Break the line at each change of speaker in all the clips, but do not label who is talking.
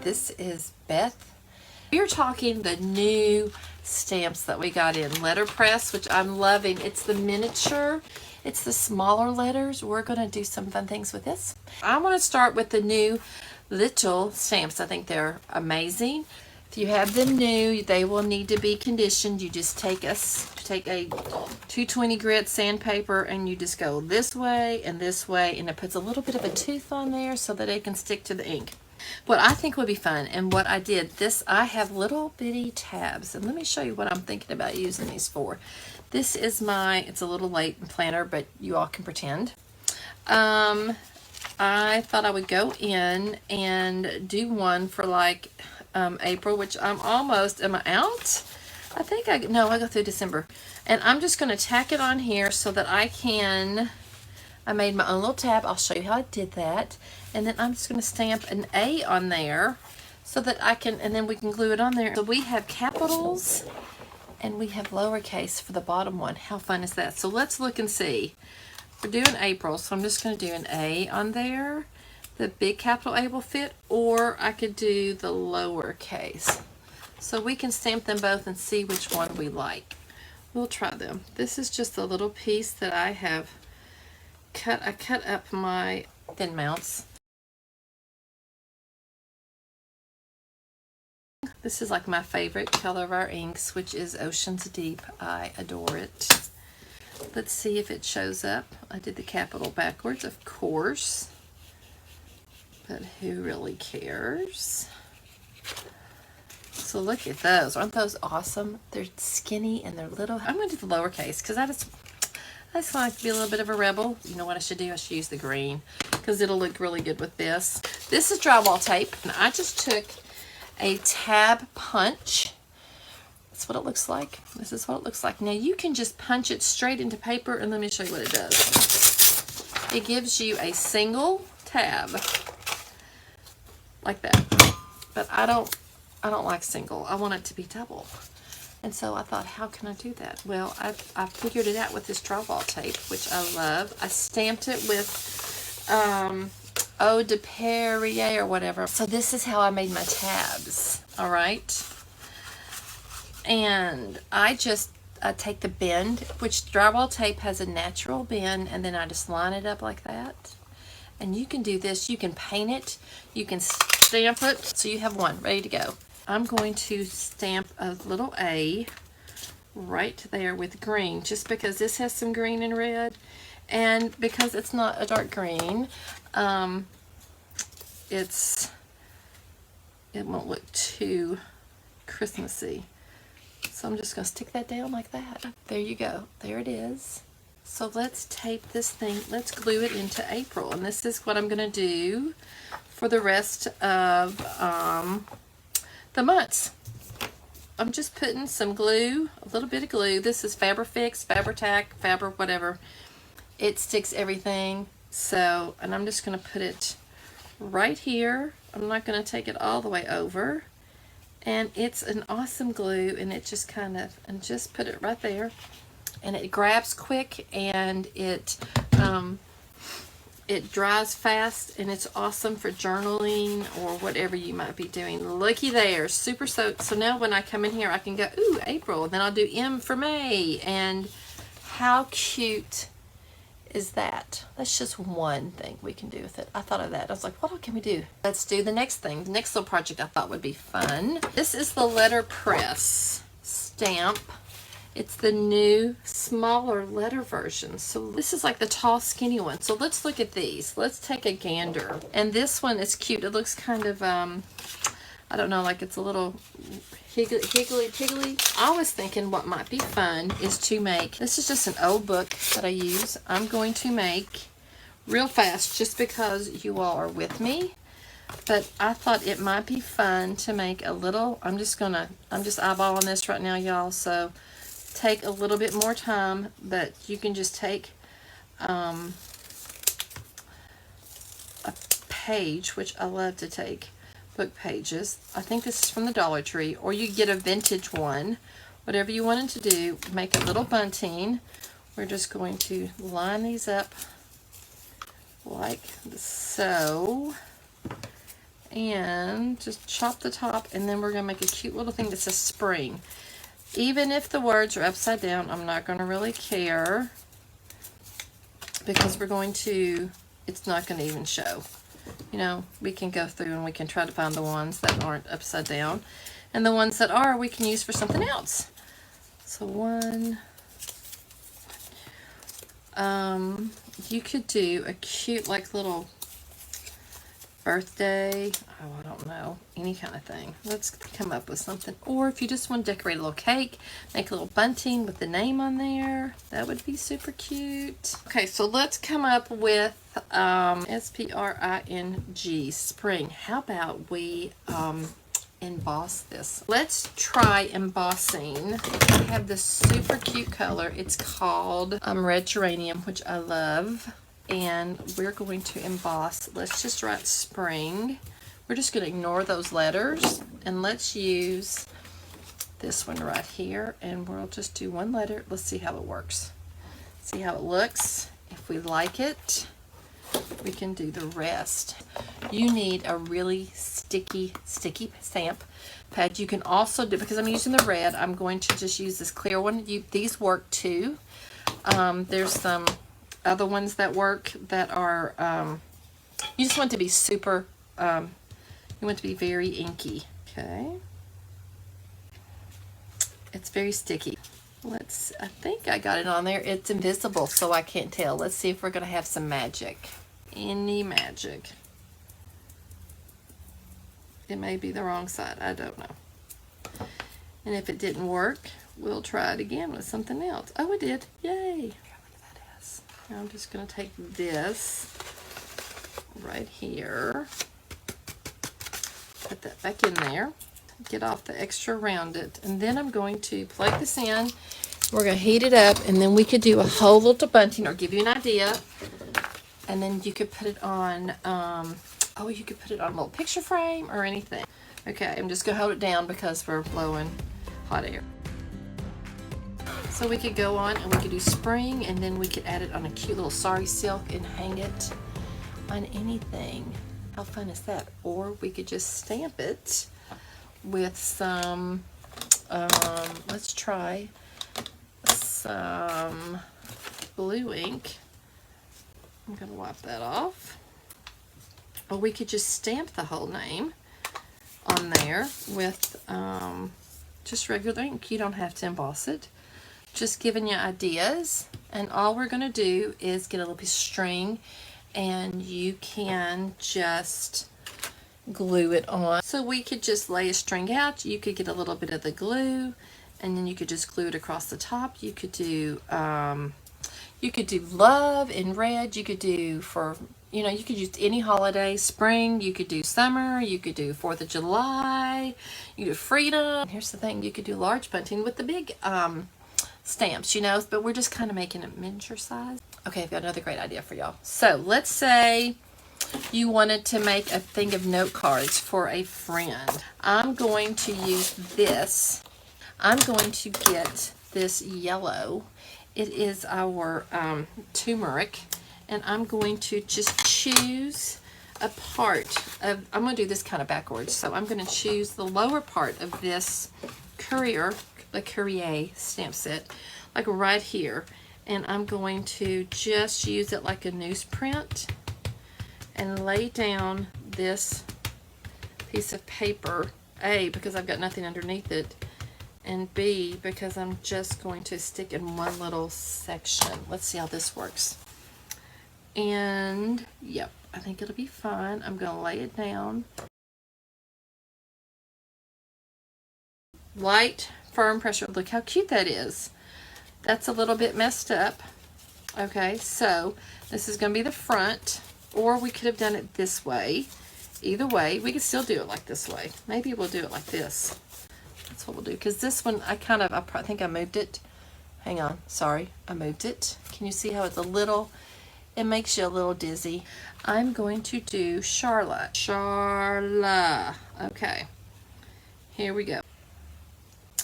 This is Beth. We're talking the new stamps that we got in Letterpress, which I'm loving. It's the miniature. It's the smaller letters. We're going to do some fun things with this. I want to start with the new little stamps. I think they're amazing. If you have them new, they will need to be conditioned. You just take a 220 grit sandpaper and you just go this way, and it puts a little bit of a tooth on there so that it can stick to the ink. What I think would be fun, and what I did, I have little bitty tabs, and let me show you what I'm thinking about using these for. This is it's a little late planner, but you all can pretend. I thought I would go in and do one for like April, which am I out? I go through December. And I'm just going to tack it on here so that I made my own little tab. I'll show you how I did that. And then I'm just going to stamp an A on there so that and then we can glue it on there. So we have capitals and we have lowercase for the bottom one. How fun is that? So let's look and see. We're doing April, so I'm just going to do an A on there. The big capital A will fit, or I could do the lowercase. So we can stamp them both and see which one we like. We'll try them. This is just a little piece that I have cut. I cut up my thin mounts. This is like my favorite color of our inks, which is Ocean's Deep. I adore it. Let's see if it shows up. I did the capital backwards, of course. But who really cares? So look at those. Aren't those awesome? They're skinny and they're little. I'm going to do the lowercase because I just like to be a little bit of a rebel. You know what I should do? I should use the green because it'll look really good with this. This is drywall tape, and I just took a tab punch. That's what it looks like. This is what it looks like. Now you can just punch it straight into paper, and let me show you what it does. It gives you a single tab like that. But I don't like single. I want it to be double. And so I thought, how can I do that? Well, I figured it out with this drywall tape, which I love. I stamped it with Eau de Perrier or whatever. So this is how I made my tabs. All right. And I take the bend, which drywall tape has a natural bend, and then I just line it up like that. And you can do this. You can paint it. You can stamp it. So you have one ready to go. I'm going to stamp a little A right there with green, just because this has some green and red, and because it's not a dark green, it won't look too Christmassy. So I'm just going to stick that down like that. There you go. There it is. So let's tape this thing. Let's glue it into April, and this is what I'm going to do for the rest of the months. I'm just putting some glue, a little bit of glue. This is Fabrifix, Fabri-Tac, whatever. It sticks everything. So, and I'm just going to put it right here. I'm not going to take it all the way over. And it's an awesome glue, and it just just put it right there. And it grabs quick, and it dries fast, and it's awesome for journaling or whatever you might be doing. Looky there, super soaked. So now when I come in here, I can go, ooh, April, and then I'll do M for May. And how cute is that? That's just one thing we can do with it. I thought of that. I was like, what else can we do? Let's do the next thing. The next little project I thought would be fun. This is the Letterpress Stamp. It's the new, smaller letter version. So this is like the tall, skinny one. So let's look at these. Let's take a gander. And this one is cute. It looks kind of, I don't know, like it's a little higgly. I was thinking what might be fun is to make, this is just an old book that I use. I'm going to make real fast just because you all are with me. But I thought it might be fun to make a little, I'm just eyeballing this right now, y'all. So take a little bit more time, but you can just take a page, which I love to take book pages. I think this is from the Dollar Tree, or you get a vintage one. Whatever you wanted to do, make a little bunting. We're just going to line these up like so. and just chop the top, and then we're going to make a cute little thing that says spring. Even if the words are upside down, I'm not going to really care, because we're going to, it's not going to even show. You know, we can go through and we can try to find the ones that aren't upside down, and the ones that are we can use for something else. So one, you could do a cute like little birthday, oh, I don't know, any kind of thing. Let's come up with something. Or if you just want to decorate a little cake, make a little bunting with the name on there, that would be super cute. Okay, so let's come up with S-P-R-I-N-G, spring. How about we emboss this? Let's try embossing. I have this super cute color. It's called red geranium, which I love. And we're going to emboss. Let's just write spring. We're just going to ignore those letters, and let's use this one right here, and we'll just do one letter. Let's see how it works. See how it looks. If we like it, we can do the rest. You need a really sticky stamp pad. You can also do, because I'm using the red, I'm going to just use this clear one. These work too. There's some other ones that work that are, you just want to be super, you want to be very inky. Okay. It's very sticky. I think I got it on there. It's invisible, so I can't tell. Let's see if we're going to have some magic. Any magic. It may be the wrong side. I don't know. And if it didn't work, we'll try it again with something else. Oh, it did. Yay. Now I'm just going to take this right here, put that back in there, get off the extra around it, and then I'm going to plug this in. We're going to heat it up, and then we could do a whole little bunting, or give you an idea, and then you could put it on, oh, you could put it on a little picture frame or anything. Okay, I'm just going to hold it down because we're blowing hot air. So we could go on and we could do spring, and then we could add it on a cute little sari silk and hang it on anything. How fun is that? Or we could just stamp it with some, let's try some blue ink. I'm going to wipe that off. Or we could just stamp the whole name on there with just regular ink. You don't have to emboss it. Just giving you ideas, and all we're going to do is get a little piece of string, and you can just glue it on. So we could just lay a string out. You could get a little bit of the glue, and then you could just glue it across the top. You could do love in red. You could do for, you know, you could use any holiday, spring, you could do summer, you could do 4th of July, you could do freedom. Here's the thing, you could do large bunting with the big stamps, you know, but we're just kind of making it miniature size. Okay, I've got another great idea for y'all. So let's say you wanted to make a thing of note cards for a friend. I'm going to use this. I'm going to get this yellow. It is our turmeric, and I'm going to just choose a part of, I'm going to do this kind of backwards, so I'm going to choose the lower part of this Courier stamp set, like right here, and I'm going to just use it like a newsprint and lay down this piece of paper, A, because I've got nothing underneath it, and B, because I'm just going to stick in one little section. Let's see how this works. And yep, I think it'll be fine. I'm going to lay it down. Light, firm pressure. Look how cute that is. That's a little bit messed up. Okay, so this is going to be the front, or we could have done it this way. Either way, we could still do it like this way. Maybe we'll do it like this. That's what we'll do, because this one, I think I moved it. Hang on, sorry, I moved it. Can you see how it's a little, it makes you a little dizzy. I'm going to do Charla. Charla. Okay, here we go.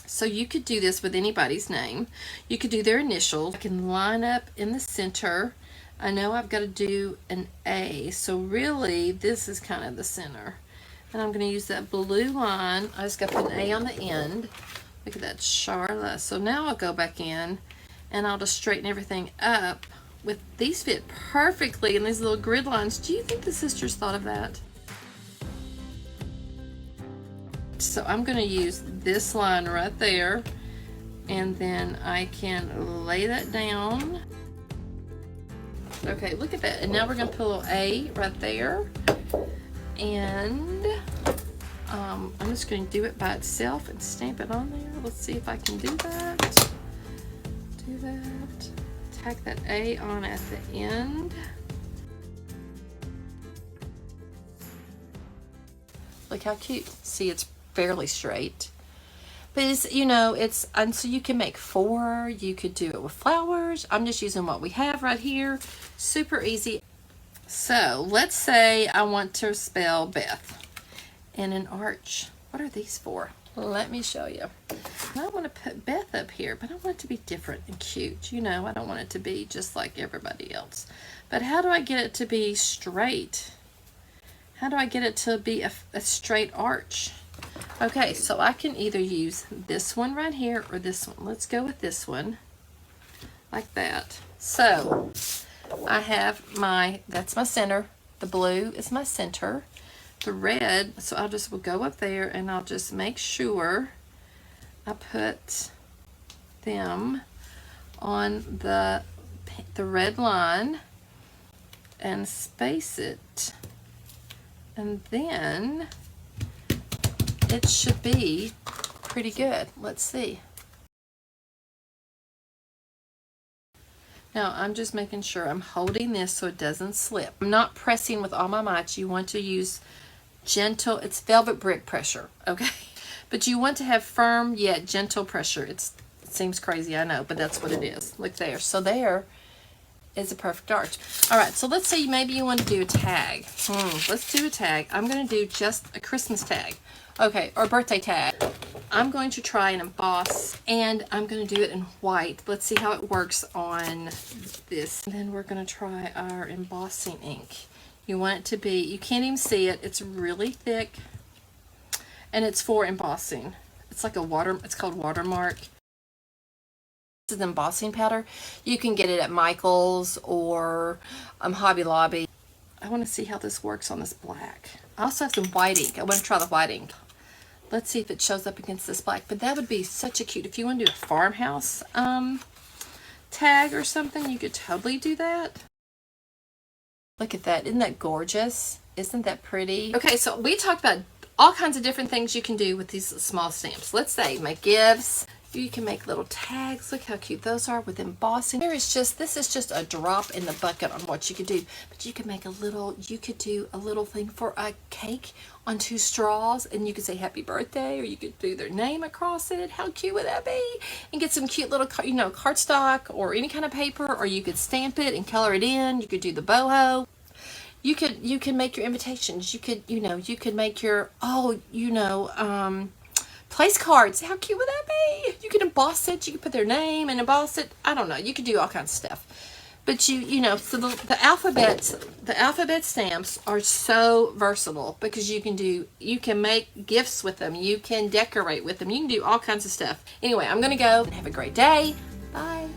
So you could do this with anybody's name. You could do their initials. I can line up in the center. I know I've got to do an A, so really this is kind of the center. And I'm going to use that blue line. I just got to put an A on the end. Look at that, Charla. So now I'll go back in and I'll just straighten everything up. With these fit perfectly in these little grid lines. Do you think the sisters thought of that? So I'm going to use this line right there, and then I can lay that down. Okay, look at that. And now we're going to put a little A right there. And I'm just going to do it by itself and stamp it on there. Let's see if I can do that. Do that. Tack that A on at the end. Look how cute. See, it's fairly straight. But it's, you know, and so you can make 4. You could do it with flowers. I'm just using what we have right here. Super easy. So let's say I want to spell Beth in an arch. What are these for? Let me show you. I want to put Beth up here, but I want it to be different and cute. You know, I don't want it to be just like everybody else. But how do I get it to be straight? How do I get it to be a straight arch? Okay, so I can either use this one right here or this one. Let's go with this one, like that. So I have that's my center. The blue is my center. The red, so I'll just will go up there and I'll just make sure I put them on the red line and space it, and then it should be pretty good. Let's see. Now I'm just making sure I'm holding this so it doesn't slip. I'm not pressing with all my might. You want to use gentle, it's velvet brick pressure, okay? But you want to have firm yet gentle pressure. It seems crazy, I know, but that's what it is. Look there. So there is a perfect arch. All right, so let's say maybe you want to do a tag. Let's do a tag. I'm going to do just a Christmas tag. Okay, or birthday tag. I'm going to try and emboss, and I'm going to do it in white. Let's see how it works on this. And then we're going to try our embossing ink. You want it to be, you can't even see it. It's really thick, and it's for embossing. It's like it's called Watermark. This is embossing powder. You can get it at Michael's or Hobby Lobby. I want to see how this works on this black. I also have some white ink. I want to try the white ink. Let's see if it shows up against this black. But that would be such a cute, if you want to do a farmhouse tag or something, you could totally do that. Look at that. Isn't that gorgeous? Isn't that pretty? Okay, so we talked about all kinds of different things you can do with these small stamps. Let's say make gifts. You can make little tags. Look how cute those are with embossing. This is just a drop in the bucket on what you could do. But you could make you could do a little thing for a cake on 2 straws, and you could say happy birthday, or you could do their name across it. How cute would that be? And get some cute little, cardstock or any kind of paper, or you could stamp it and color it in. You could do the boho. You can make your invitations. You could make your, place cards. How cute would that be? You can emboss it. You can put their name and emboss it. I don't know. You could do all kinds of stuff. But so the alphabet stamps are so versatile, because you can make gifts with them. You can decorate with them. You can do all kinds of stuff. Anyway, I'm going to go and have a great day. Bye.